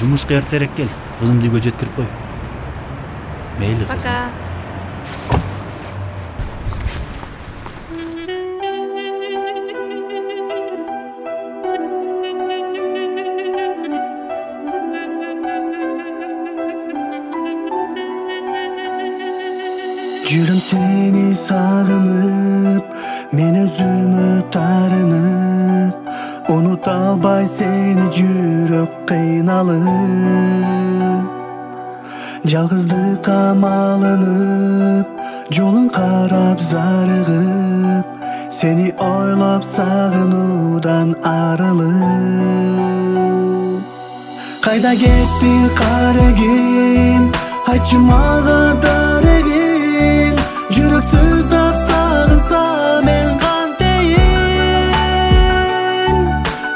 жумушка эртерээк кел, кызымды үйгө жеткирип кой. Мейли кызым. Пока. Жүрüm seni sağınıp, men özümü tarınıp, unuta albay seni жүрөк kıynalıp. Жалгыздыкка малынып, жолун карап зарыгып, seni ойлоп сагынуудан арылып. Кайда кеттиң карегим, айтчы мага дарегин, жүрөк сыздап сагынса мен кантейин.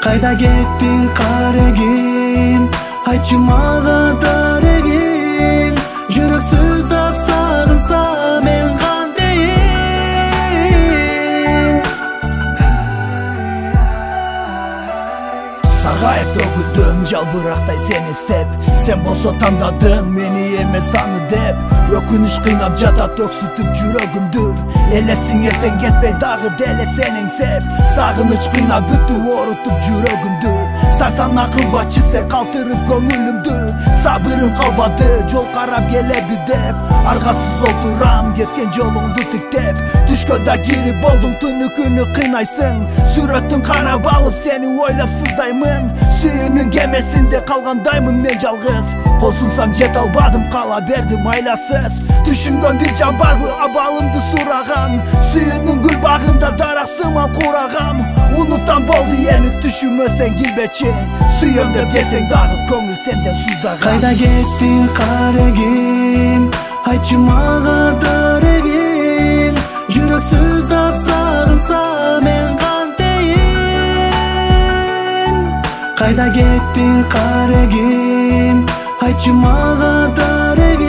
Кайда кеттиң карегим, айтчы мага дарегин, жүрөк сыздап сагынса мен кантейин. Саргайып төгүлдүм жалбырактай сени издеп, сен болсо тандадың мени эмес аны деп. Өкүнүч кыйнап жатат өксүтүп жүрөгүмдү, элесиң эстен кетпей дагы деле сен эңсеп. Сагыныч кыйнап бүтүп оорутуп жүрөгүмдү, сарсана кылбачы сен калтырып көңүлүмдү. Сабырым калбады жол карап келеби деп, аргасыз отурам кеткен жолуңду тиктеп. Түшкө да кирип болдуң түнү күнү кыйнайсың, сүрөтүн карап алып сени ойлоп сыздаймын. Сүйүүнүн кемесинде калгандаймын мен жалгыз, кол сунсам жете албадым кала бердим айласыз. Түшүнгөн бир жан барбы абалымды сураган, сүйүүнүн гүл багында дарак сымал курагам. Унуттан болду эми түшүмө сен килбечи, сүйөм деп келсең дагы көңүл сенден суздаган. Кайда кеттиң карегим, айтчы мага дарегин, жүрөк сыздап сагынса мен кантейин. Кайда кеттиң карегим, айтчы мага дарегин,